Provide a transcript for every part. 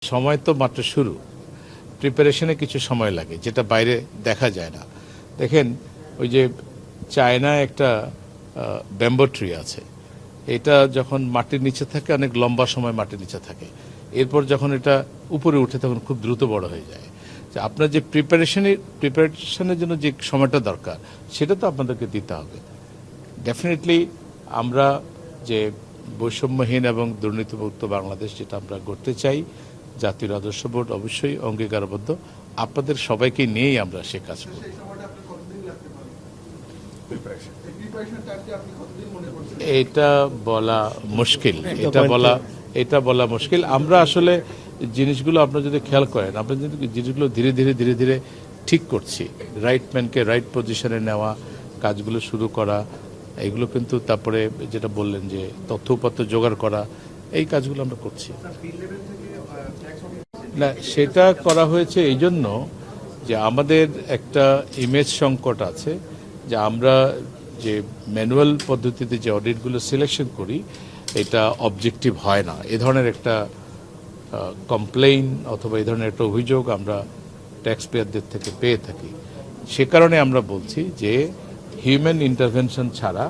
সময় তো মাত্র শুরু, প্রিপারেশনে কিছু সময় লাগে যেটা বাইরে দেখা যায় না। দেখেন ওই যে চায়নায় একটা ব্যাম্বো ট্রি আছে, এটা যখন মাটির নিচে থাকে অনেক লম্বা সময় মাটির নিচে থাকে, এরপর যখন এটা উপরে উঠে তখন খুব দ্রুত বড় হয়ে যায়। আপনার যে প্রিপারেশনের জন্য যে সময়টা দরকার সেটা তো আপনাদেরকে দিতে হবে। ডেফিনেটলি আমরা যে বৈষম্যহীন এবং দুর্নীতিমুক্ত বাংলাদেশ যেটা আমরা গড়তে চাই, জাতীয় আদর্শ বোর্ড অবশ্যই অঙ্গীকারবদ্ধ। আপনাদের সবাইকে নিয়েই আমরা সে কাজ করব। এটা বলা মুশকিল, এটা বলা মুশকিল। আমরা আসলে জিনিসগুলো আপনারা যদি খেয়াল করেন, আমরা যদি জিনিসগুলো ধীরে ধীরে ঠিক করছি, রাইট ম্যানকে রাইট পজিশনে নেওয়া, কাজগুলো শুরু করা, এইগুলো কিন্তু তারপরে যেটা বললেন যে তথ্য উপাত্ত জোগাড় করা, এই কাজগুলো আমরা করছি। না, সেটা করা হয়েছে এই জন্য যে আমাদের একটা ইমেজ সংকট আছে, যে আমরা যে ম্যানুয়াল পদ্ধতিতে যে অডিটগুলো সিলেকশন করি এটা অবজেক্টিভ হয় না। এ ধরনের একটা কমপ্লেইন অথবা এই ধরনের একটা অভিযোগ আমরা ট্যাক্স পেয়ারদের থেকে পেয়ে থাকি। সে কারণে আমরা বলছি যে হিউম্যান ইন্টারভেনশন ছাড়া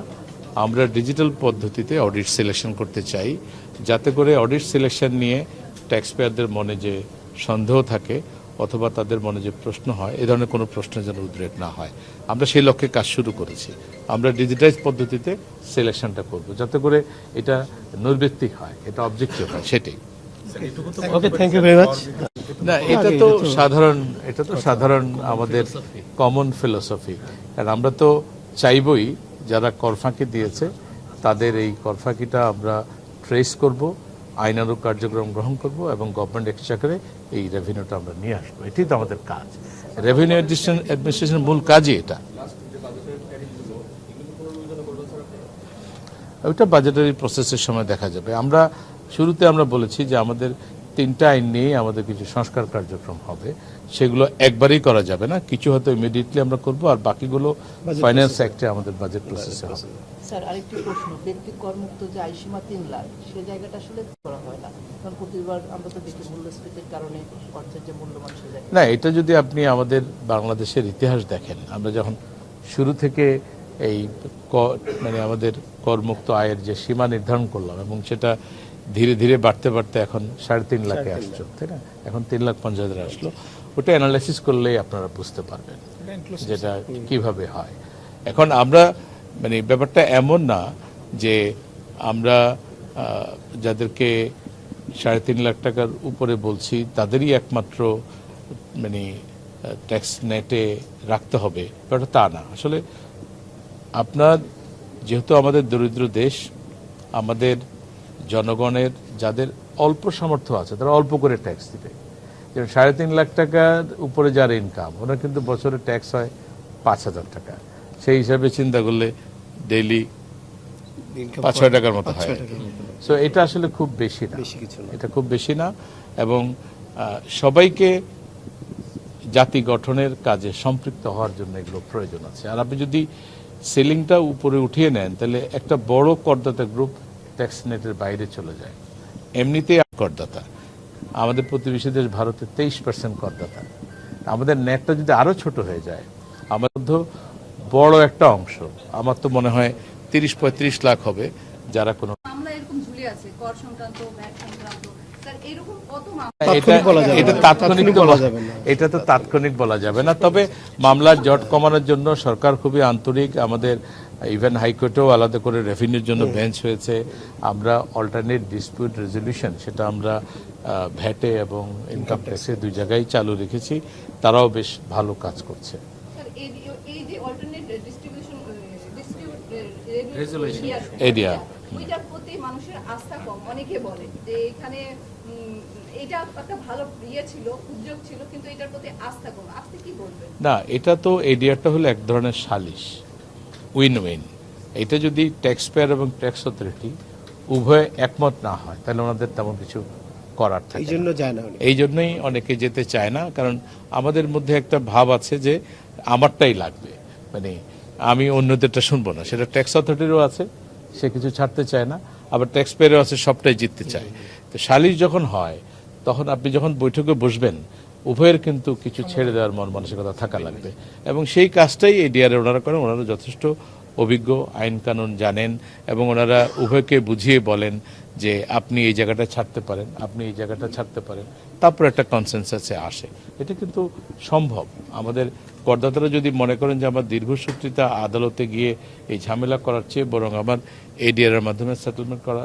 আমরা ডিজিটাল পদ্ধতিতে অডিট সিলেকশন করতে চাই, যাতে করে অডিট সিলেকশন নিয়ে ট্যাক্স পেয়ারদের মনে যে সন্দেহ থাকে অথবা তাদের মনে যে প্রশ্ন হয়, এ ধরনের কোনো প্রশ্ন যেন উদ্রেক না হয়। আমরা সেই লক্ষ্যে কাজ শুরু করেছি। আমরা ডিজিটাইজ পদ্ধতিতে সিলেকশনটা করব, যাতে করে এটা নৈর্ব্যক্তিক হয়, এটা অবজেক্টিভ হয়, সেটাই। ওকে, থ্যাংক ইউ ভেরি মাচ। না, এটা তো সাধারণ আমাদের কমন ফিলোসফি। কারণ আমরা তো চাইবই যারা করফাঁকি দিয়েছে তাদের এই করফাঁকিটা আমরা ট্রেস করব, আইনানুগ কার্যক্রম গ্রহণ করব এবং গভর্নমেন্ট এক্সচেকারে এই রেভিনিউটা আমরা নিয়ে আসবো। এটাই তো আমাদের কাজ। রেভিনিউ অ্যাডমিনিস্ট্রেশনের মূল কাজই এটা। ওইটা বাজেটারি প্রসেসের সময় দেখা যাবে। আমরা শুরুতে বলেছি যে আমাদের 3টা আইন নিয়ে আমাদের কিছু সংস্কার কার্যক্রম হবে, সেগুলো একবারেই করা যাবে না, কিছু হয়তো ইমিডিয়েটলি আমরা করব, আর বাকিগুলো ফাইন্যান্স অ্যাক্টে আমাদের বাজেট প্রসেসে হবে। স্যার, আরেকটি প্রশ্ন, ব্যক্তি করমুক্ত যে আয়সীমা 3 লাখ, সেই জায়গাটা আসলে করা হয় না, কারণ প্রতিবার আমরা তো দেখি মূল্যস্ফীতির কারণে অর্থের যে মূল্যমান সে জায়গায় না, এটা যদি আপনি আমাদের বাংলাদেশের ইতিহাস দেখেন, আমরা যখন শুরু থেকে এই আমাদের করমুক্ত আয়ের যে সীমা নির্ধারণ করলাম এবং সেটা ধীরে ধীরে বাড়তে এখন 3.5 লাখে আসছো, তাই না? এখন 3,50,000 আসলো। ওটা অ্যানালাইসিস করলেই আপনারা বুঝতে পারবেন যেটা কিভাবে হয়। এখন আমরা ব্যাপারটা এমন না যে আমরা যাদেরকে 3.5 লাখ টাকার উপরে বলছি তাদেরই একমাত্র ট্যাক্স নেটে রাখতে হবে, ব্যাপারটা তা না। আসলে আপনার যেহেতু আমাদের দরিদ্র দেশ, আমাদের জনগণের যাদের অল্প সামর্থ্য আছে তারা অল্প করে ট্যাক্স দিবে। যেমন 3.5 লাখ টাকার উপরে যার ইনকাম, ওনার কিন্তু বছরে ট্যাক্স হয় 5,000 টাকা। সেই হিসাবে চিন্তা করলে ডেইলি 5-6 টাকার মতো হয়। সো এটা আসলে খুব বেশি না, এটা খুব বেশি না। এবং সবাইকে জাতি গঠনের কাজে সম্পৃক্ত হওয়ার জন্য এগুলো প্রয়োজন আছে। আর আপনি যদি সিলিংটা উপরে উঠিয়ে নেন তাহলে একটা বড় করদাতা গ্রুপ ট্যাক্স নেটের বাইরে চলে যায়। এমনিতেই করদাতা আমাদের প্রতিবেশী দেশ ভারতে 23% করদাতা। আমাদের নেটটা যদি আরো ছোট হয়ে যায়, আমার মধ্যে বড় একটা অংশ, আমার তো মনে হয় 30-35 লাখ হবে যারা কোনো এটা তো তাৎক্ষণিক বলা যাবে না। তবে মামলার জট কমানোর জন্য সরকার খুবই আন্তরিক। আমাদের ইভেন হাইকোর্টেও আলাদা করে রেভিনিউর জন্য বেঞ্চ হয়েছে। আমরা অল্টারনেট ডিসপিউট রেজলিউশন সেটা আমরা ভ্যাটে এবং ইনকাম ট্যাক্সে 2 জায়গায় চালু রেখেছি, তারাও বেশ ভালো কাজ করছে। এরিয়া ওইটার প্রতি মানুষের আস্থা কম, অনেকে বলে যে এখানে এটা একটা ভালো ছিল, উদ্যোগ ছিল, কিন্তু এটার প্রতি আস্থা কম। আপনি কি বলবেন? না, এটা তো এডিআরটা হলো এক ধরনের সালিশ, উইন উইন। এটা যদি ট্যাক্স পেয়ার এবং ট্যাক্স অথরিটি উভয় একমত না হয় তাহলে ওনাদের তেমন কিছু করার থাকে, এই জন্যই অনেকে যেতে চায় না। কারণ আমাদের মধ্যে একটা ভাব আছে যে আমারটাই লাগবে, আমি অন্যদেরটা শুনবো না। সেটা ট্যাক্স অথরিটিরও আছে, সে কিছু ছাড়তে চায় না, আবার ট্যাক্স পেয়ারও আছে, সবটাই জিততে চায়। তো সালিশ যখন হয় তখন আপনি যখন বৈঠকে বসবেন উভয়ের কিন্তু কিছু ছেড়ে দেওয়ার মন মানসিকতা থাকা লাগবে এবং সেই কাজটাই এই ডিআরএ ওনারা করেন। ওনারা যথেষ্ট অভিজ্ঞ, আইন কানুন জানেন এবং ওনারা উভয়কে বুঝিয়ে বলেন যে আপনি এই জায়গাটা ছাড়তে পারেন, আপনি এই জায়গাটা ছাড়তে পারেন, তারপর একটা কনসেনসাসে আসে। এটা কিন্তু সম্ভব। আমাদের করদাতারা যদি মনে করেন যে আমার দীর্ঘসূত্রিতা আদালতে গিয়ে এই ঝামেলা করার চেয়ে বরং আমার এডিআর এর মাধ্যমে সেটেলমেন্ট করা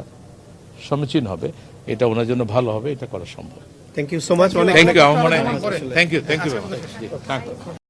সমীচীন হবে, এটা ওনার জন্য ভালো হবে, এটা করা সম্ভব। Thank you so much. Thank you. আমার মনে হয় থ্যাংক ইউ।